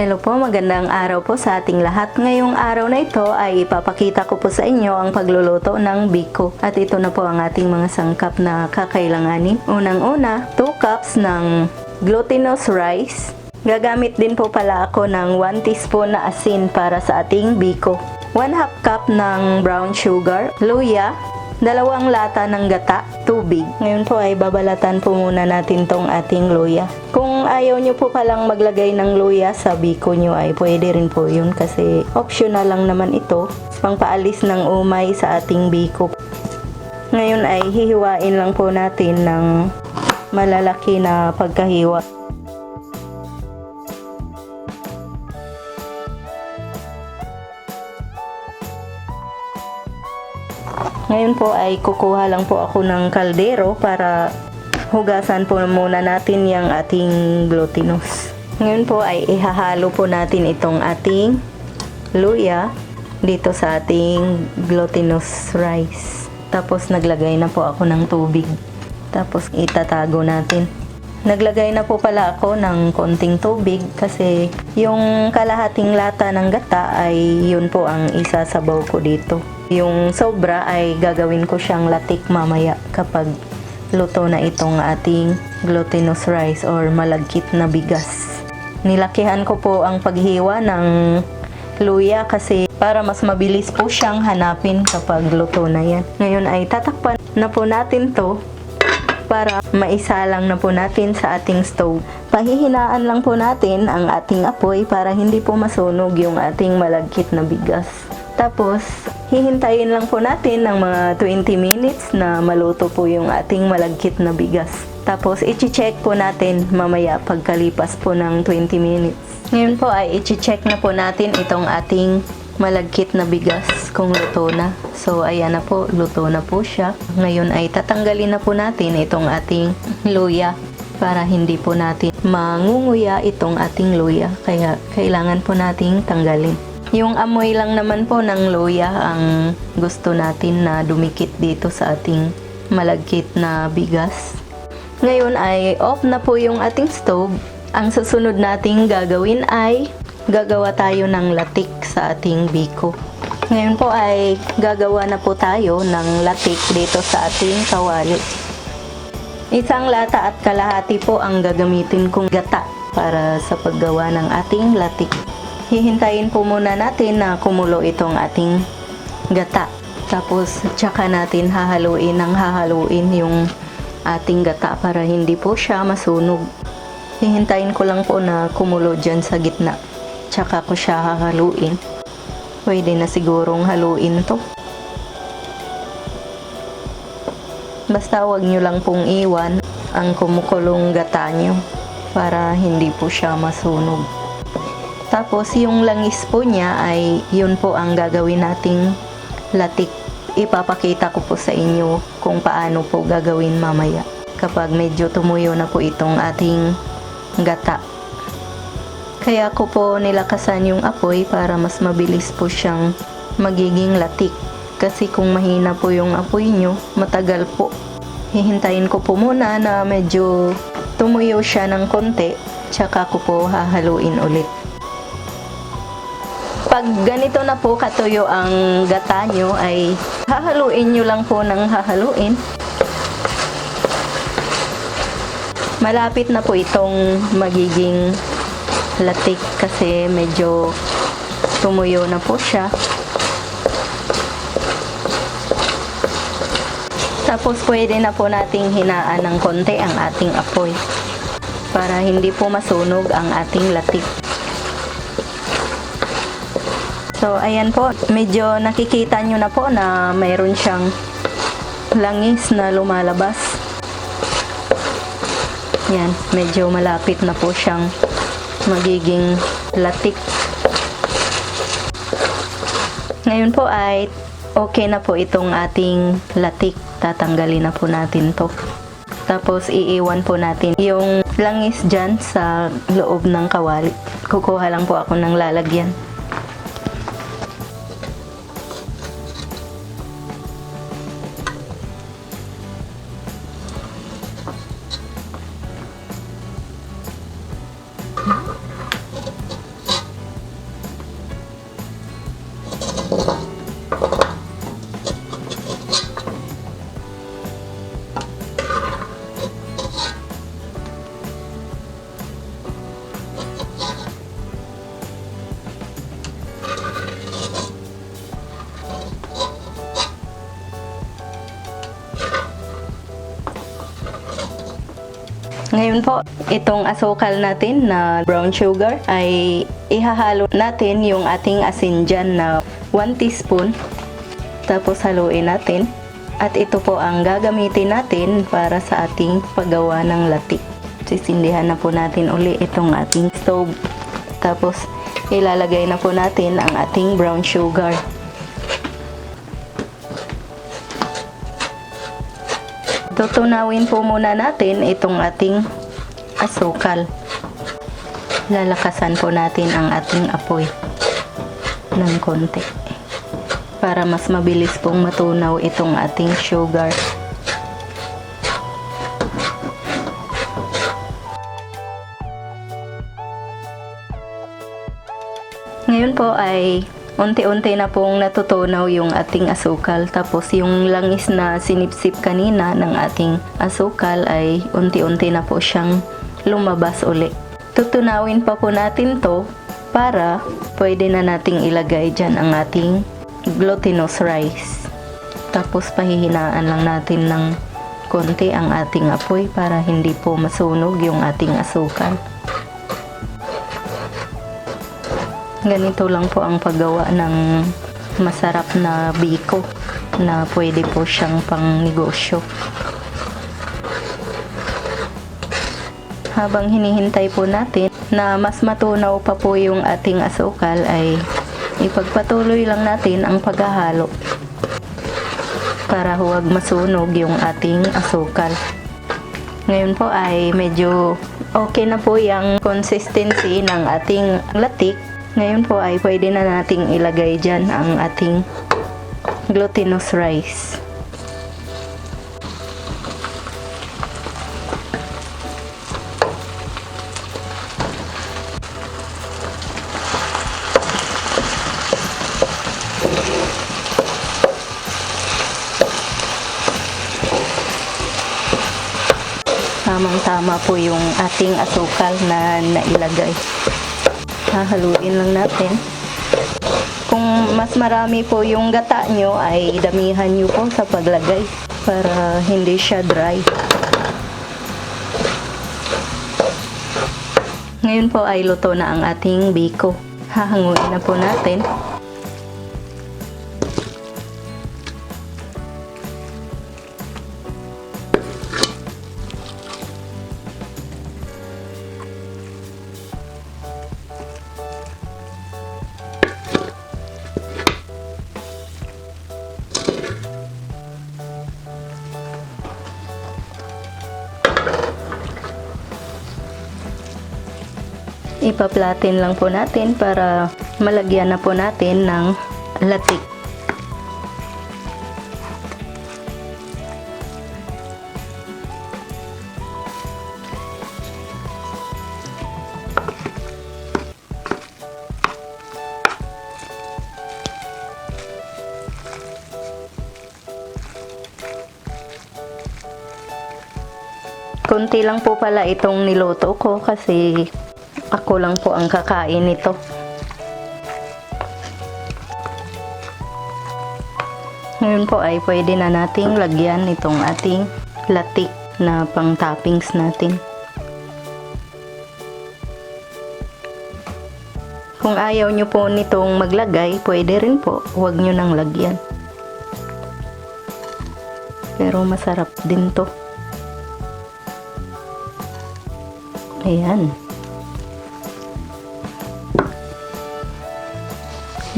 Hello po, magandang araw po sa ating lahat. Ngayong araw na ito ay ipapakita ko po sa inyo ang pagluluto ng biko. At ito na po ang ating mga sangkap na kakailanganin. Unang-una, 2 cups ng glutinous rice. Gagamit din po pala ako ng 1 teaspoon na asin para sa ating biko. 1/2 cup ng brown sugar, luya, 2 lata ng gata, tubig. Ngayon po ay babalatan po muna natin tong ating luya. Kung ayaw nyo po palang maglagay ng luya sa biko nyo ay pwede rin po yun kasi optional lang naman ito. Pangpaalis ng umay sa ating biko. Ngayon ay hihiwain lang po natin ng malalaki na pagkahiwa. Ngayon po ay kukuha lang po ako ng kaldero para hugasan po muna natin yung ating glutinous. Ngayon po ay ihahalo po natin itong ating luya dito sa ating glutinous rice. Tapos naglagay na po ako ng tubig. Tapos itatago natin. Naglagay na po pala ako ng konting tubig kasi yung kalahating lata ng gata ay yun po ang isasabaw ko dito. Yung sobra ay gagawin ko siyang latik mamaya kapag luto na itong ating glutinous rice or malagkit na bigas. Nilakihan ko po ang paghiwa ng luya kasi para mas mabilis po siyang hanapin kapag luto na yan. Ngayon ay tatakpan na po natin to para maisalang na po natin sa ating stove. Pahihinaan lang po natin ang ating apoy para hindi po masunog yung ating malagkit na bigas. Tapos, hihintayin lang po natin ng mga 20 minutes na maluto po yung ating malagkit na bigas. Tapos, i-check po natin mamaya pagkalipas po ng 20 minutes. Ngayon po ay i-check na po natin itong ating malagkit na bigas kung luto na. So, ayan na po, luto na po siya. Ngayon ay tatanggalin na po natin itong ating luya para hindi po natin mangunguya itong ating luya. Kaya, kailangan po nating tanggalin. Yung amoy lang naman po ng luya ang gusto natin na dumikit dito sa ating malagkit na bigas. Ngayon ay off na po yung ating stove. Ang susunod nating gagawin ay gagawa tayo ng latik sa ating biko. Ngayon po ay gagawa na po tayo ng latik dito sa ating kawali. 1 lata at kalahati po ang gagamitin kong gata para sa paggawa ng ating latik. Hihintayin po muna natin na kumulo itong ating gata. Tapos, tsaka natin hahaluin yung ating gata para hindi po siya masunog. Hihintayin ko lang po na kumulo dyan sa gitna. Tsaka ko siya hahaluin. Pwede na sigurong haluin to. Basta wag nyo lang pong iwan ang kumukulong gata nyo para hindi po siya masunog. Tapos, yung langis po niya ay yun po ang gagawin nating latik. Ipapakita ko po sa inyo kung paano po gagawin mamaya kapag medyo tumuyo na po itong ating gata. Kaya ko po nilakasan yung apoy para mas mabilis po siyang magiging latik. Kasi kung mahina po yung apoy nyo, matagal po. Hihintayin ko po muna na medyo tumuyo siya ng konti, tsaka ko po hahaluin ulit. Pag ganito na po katuyo ang gata nyo ay hahaluin nyo lang po ng hahaluin. Malapit na po itong magiging latik kasi medyo tumuyo na po siya. Tapos pwede na po nating hinaan ng konti ang ating apoy para hindi po masunog ang ating latik. So, ayan po, medyo nakikita nyo na po na mayroon siyang langis na lumalabas. Yan, medyo malapit na po siyang magiging latik. Ngayon po ay okay na po itong ating latik. Tatanggalin na po natin to. Tapos, iiwan po natin yung langis dyan sa loob ng kawali. Kukuha lang po ako ng lalagyan. Ngayon po, itong asukal natin na brown sugar ay ihahalo natin yung ating asin dyan na 1 teaspoon. Tapos haluin natin. At ito po ang gagamitin natin para sa ating paggawa ng latik. Sisindihan na po natin uli itong ating stove. Tapos ilalagay na po natin ang ating brown sugar. Tutunawin po muna natin itong ating asukal. Lalakasan po natin ang ating apoy ng konti para mas mabilis pong matunaw itong ating sugar. Ngayon po ay unti-unti na pong natutunaw yung ating asukal. Tapos yung langis na sinipsip kanina ng ating asukal ay unti-unti na po siyang lumabas uli. Tutunawin pa po natin to para pwede na nating ilagay dyan ang ating glutinous rice. Tapos pahihinaan lang natin ng konti ang ating apoy para hindi po masunog yung ating asukal. Ganito lang po ang paggawa ng masarap na biko na pwede po siyang pang negosyo. Habang hinihintay po natin na mas matunaw pa po yung ating asukal ay ipagpatuloy lang natin ang paghahalo para huwag masunog yung ating asukal. Ngayon po ay medyo okay na po yung consistency ng ating latik. Ngayon po ay pwede na nating ilagay dyan ang ating glutinous rice. Tamang-tama po yung ating asukal na nailagay. Hahaluin lang natin. Kung mas marami po yung gata nyo ay damihan nyo po sa paglagay para hindi siya dry. Ngayon po ay luto na ang ating biko. Hahanguin na po natin. Ipa-flatten lang po natin para malagyan na po natin ng latik. Kunti lang po pala itong niluto ko kasi ako lang po ang kakain nito. Ngayon po ay pwede na nating lagyan itong ating latik na pang toppings natin. Kung ayaw nyo po nitong maglagay, pwede rin po, huwag nyo nang lagyan. Pero masarap din to. Ayan.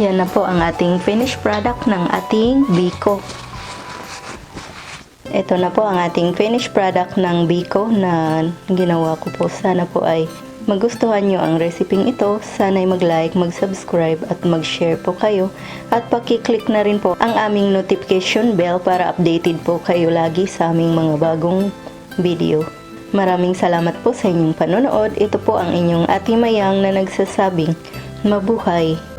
Yan na po ang ating finished product ng ating biko. Ito na po ang ating finished product ng biko na ginawa ko po. Sana po ay magustuhan nyo ang reseping ito. Sana ay mag-like, mag-subscribe at mag-share po kayo. At paki-click na rin po ang aming notification bell para updated po kayo lagi sa aming mga bagong video. Maraming salamat po sa inyong panonood. Ito po ang inyong Ate Mayang na nagsasabing mabuhay!